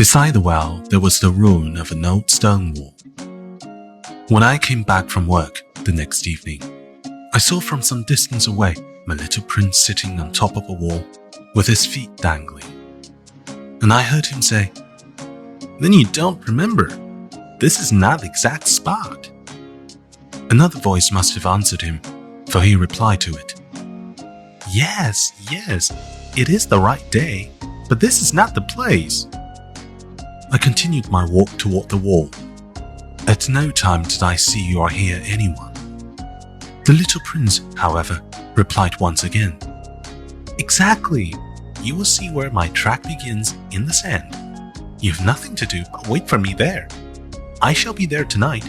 Beside the well, there was the ruin of an old stone wall. When I came back from work the next evening, I saw from some distance away my little prince sitting on top of a wall with his feet dangling. And I heard him say, "Then you don't remember. This is not the exact spot." Another voice must have answered him, for he replied to it, Yes, it is the right day, but this is not the place." I continued my walk toward the wall. At no time did I see or hear anyone. The little prince, however, replied once again, "Exactly. You will see where my track begins in the sand. You have nothing to do but wait for me there. I shall be there tonight."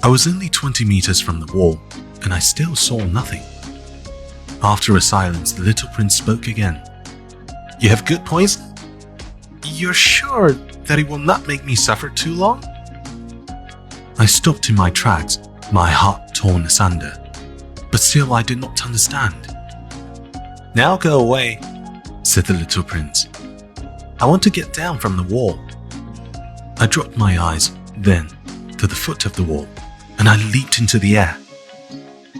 I was only 20 meters from the wall, and I still saw nothing. After a silence, the little prince spoke again. "You have good poison? You're sure that it will not make me suffer too long?" I stopped in my tracks, my heart torn asunder, but still I did not understand. "Now go away," said the little prince. "I want to get down from the wall." I dropped my eyes, then, to the foot of the wall, and I leaped into the air.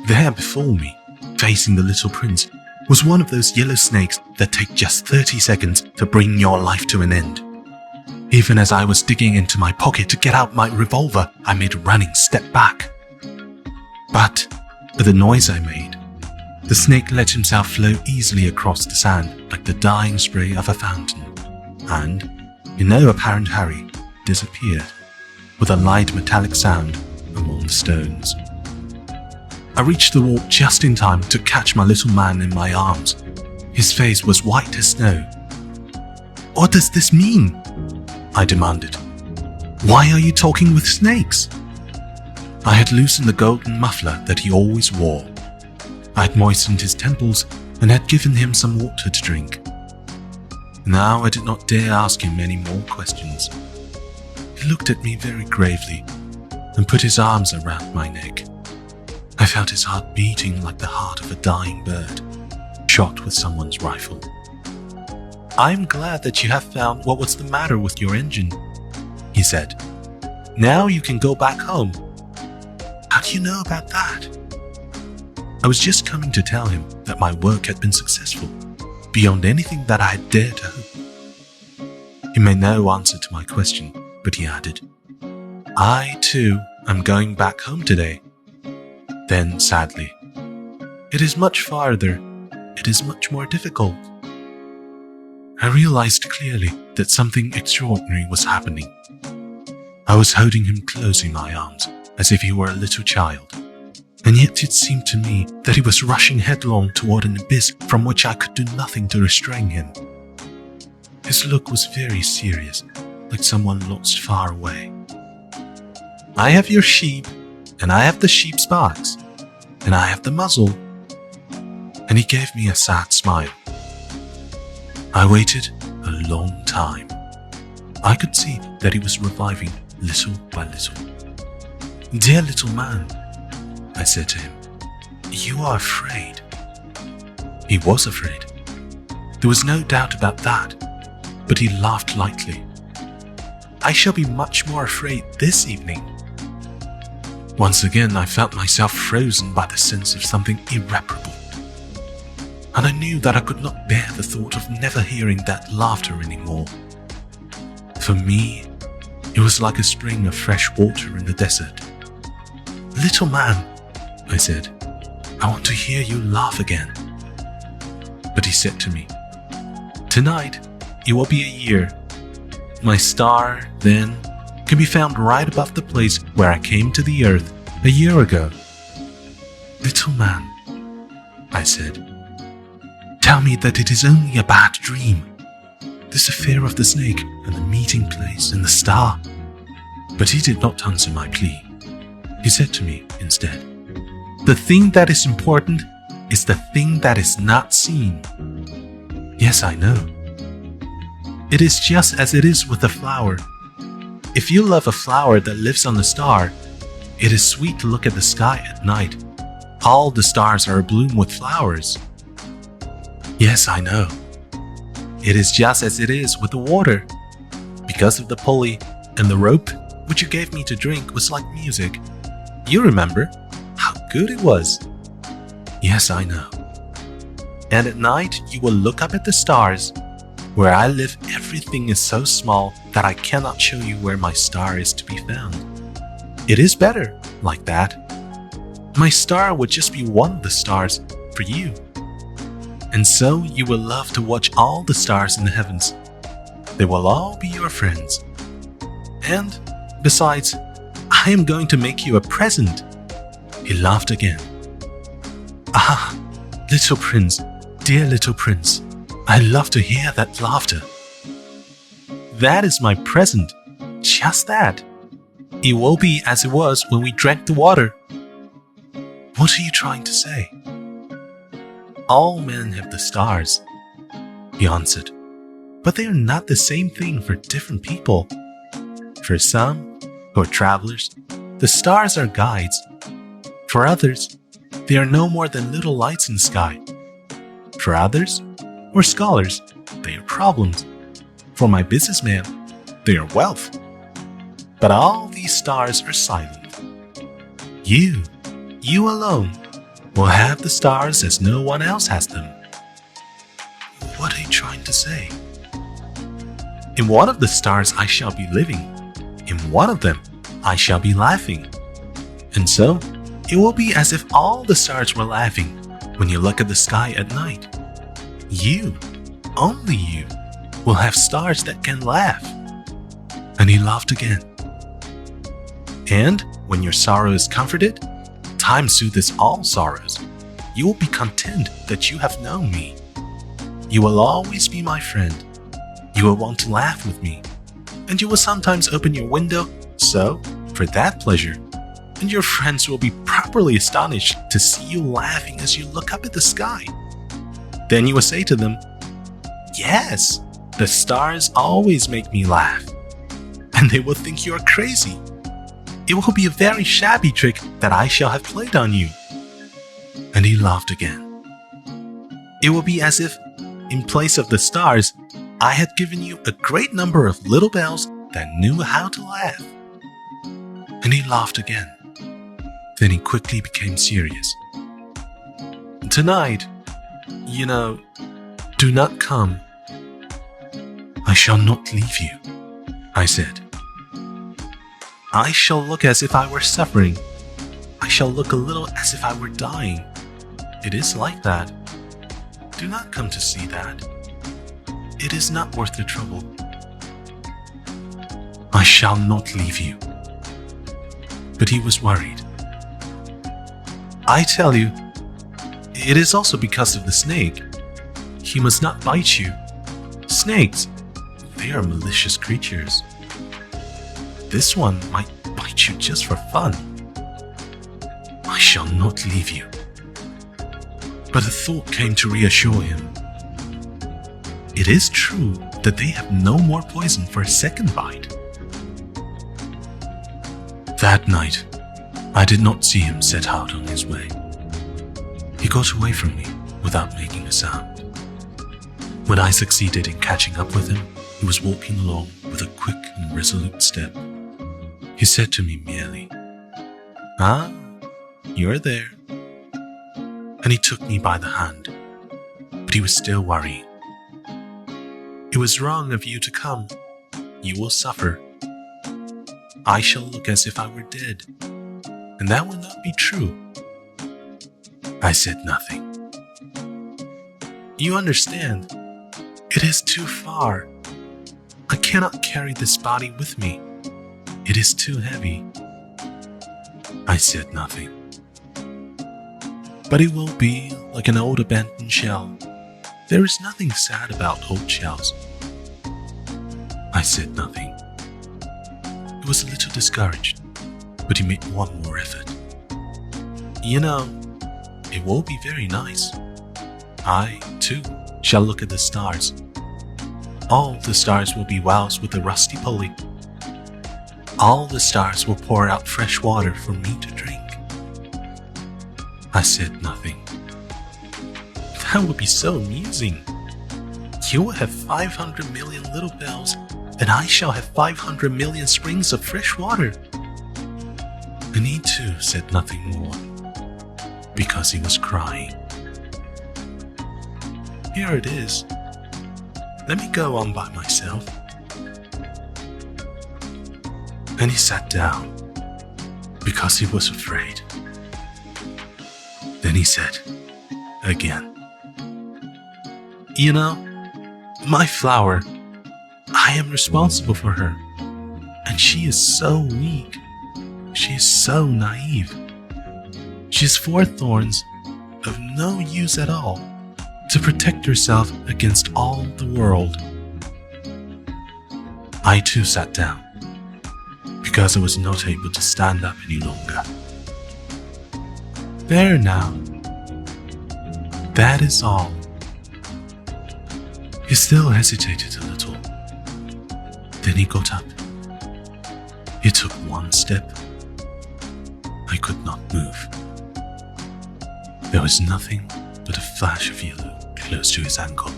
There before me, facing the little prince, was one of those yellow snakes that take just 30 seconds to bring your life to an end. Even as I was digging into my pocket to get out my revolver, I made a running step back. But, with the noise I made, the snake let himself flow easily across the sand like the dying spray of a fountain, and, in no apparent hurry, disappeared, with a light metallic sound among the stones. I reached the wall just in time to catch my little man in my arms. His face was white as snow. "What does this mean?" I demanded. "Why are you talking with snakes?" I had loosened the golden muffler that he always wore. I had moistened his temples and had given him some water to drink. Now I did not dare ask him any more questions. He looked at me very gravely and put his arms around my neck. I felt his heart beating like the heart of a dying bird, shot with someone's rifle. "I'm glad that you have found what was the matter with your engine," he said. "Now you can go back home." "How do you know about that?" I was just coming to tell him that my work had been successful, beyond anything that I had dared to hope. He made no answer to my question, but he added, "I, too, am going back home today." Then, sadly, "It is much farther. It is much more difficult." I realized clearly that something extraordinary was happening. I was holding him close in my arms, as if he were a little child, and yet it seemed to me that he was rushing headlong toward an abyss from which I could do nothing to restrain him. His look was very serious, like someone lost far away. "I have your sheep, and I have the sheep's box, and I have the muzzle." And he gave me a sad smile. I waited a long time. I could see that he was reviving little by little. "Dear little man," I said to him, "you are afraid." He was afraid. There was no doubt about that, but he laughed lightly. "I shall be much more afraid this evening." Once again, I felt myself frozen by the sense of something irreparable. And I knew that I could not bear the thought of never hearing that laughter anymore. For me, it was like a spring of fresh water in the desert. "Little man," I said, "I want to hear you laugh again." But he said to me, "Tonight, it will be a year. My star, then, can be found right above the place where I came to the earth a year ago." "Little man," I said, "tell me that it is only a bad dream, this affair of the snake and the meeting place and the star." But he did not answer my plea. He said to me instead, "The thing that is important is the thing that is not seen." Yes, I know. It is just as it is with the flower. If you love a flower that lives on the star, it is sweet to look at the sky at night. All the stars are abloom with flowers. Yes, I know. It is just as it is with the water. because of the pulley and the rope which you gave me to drink was like music. You remember how good it was? Yes, I know. And at night you will look up at the stars. Where I live, everything is so small that I cannot show you where my star is to be found. It is better like that. My star would just be one of the stars for you. And so you will love to watch all the stars in the heavens. They will all be your friends. And besides, I am going to make you a present. He laughed again. Ah, little prince, dear little prince, I love to hear that laughter. That is my present, just that. It will be as it was when we drank the water. What are you trying to say? All men have the stars, he answered, but they are not the same thing for different people. For some, who are travelers, the stars are guides. For others, they are no more than little lights in the sky. For others, or scholars, they are problems. For my businessman, they are wealth. But all these stars are silent. You alone, will have the stars as no one else has them. What are you trying to say? In one of the stars I shall be living. In one of them I shall be laughing. And so, it will be as if all the stars were laughing when you look at the sky at night. You, only you, will have stars that can laugh. And he laughed again. And when your sorrow is comforted, time soothes all sorrows. You will be content that you have known me. You will always be my friend. You will want to laugh with me. And you will sometimes open your window, so, for that pleasure, and your friends will be properly astonished to see you laughing as you look up at the sky. Then you will say to them, yes, the stars always make me laugh. And they will think you are crazy. It will be a very shabby trick that I shall have played on you. And he laughed again. It will be as if, in place of the stars, I had given you a great number of little bells that knew how to laugh. And he laughed again. Then he quickly became serious. Tonight, do not come. I shall not leave you, I said. I shall look as if I were suffering. I shall look a little as if I were dying. It is like that. Do not come to see that. It is not worth the trouble. I shall not leave you. But he was worried. I tell you, it is also because of the snake. He must not bite you. Snakes, they are malicious creatures. This one might bite you just for fun. I shall not leave you. But a thought came to reassure him. It is true that they have no more poison for a second bite. That night, I did not see him set out on his way. He got away from me without making a sound. When I succeeded in catching up with him, he was walking along with a quick and resolute step. He said to me merely, "Ah, you're there." And he took me by the hand, but he was still worrying. "It was wrong of you to come. You will suffer. I shall look as if I were dead, and that will not be true." I said nothing. "You understand, it is too far. I cannot carry this body with me. It is too heavy." I said nothing. "But it will be like an old abandoned shell. There is nothing sad about old shells." I said nothing. He was a little discouraged, but he made one more effort. It will be very nice. I, too, shall look at the stars. All the stars will be wells with a rusty pulley. All the stars will pour out fresh water for me to drink. I said nothing. That would be so amusing. You will have 500 million little bells and I shall have 500 million springs of fresh water." And he too said nothing more, because he was crying. "Here it is. Let me go on by myself." And he sat down, because he was afraid. Then he said, again, "You know, my flower, I am responsible for her, and she is so weak. She is so naive. She has 4 thorns of no use at all to protect herself against all the world." I too sat down, because I was not able to stand up any longer. "There now. That is all." He still hesitated a little. Then he got up. He took 1 step. I could not move. There was nothing but a flash of yellow close to his ankle.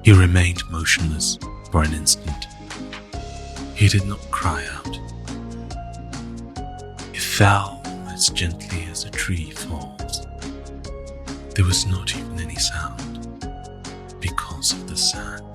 He remained motionless for an instant. He did not cry out. He fell as gently as a tree falls. There was not even any sound because of the sand.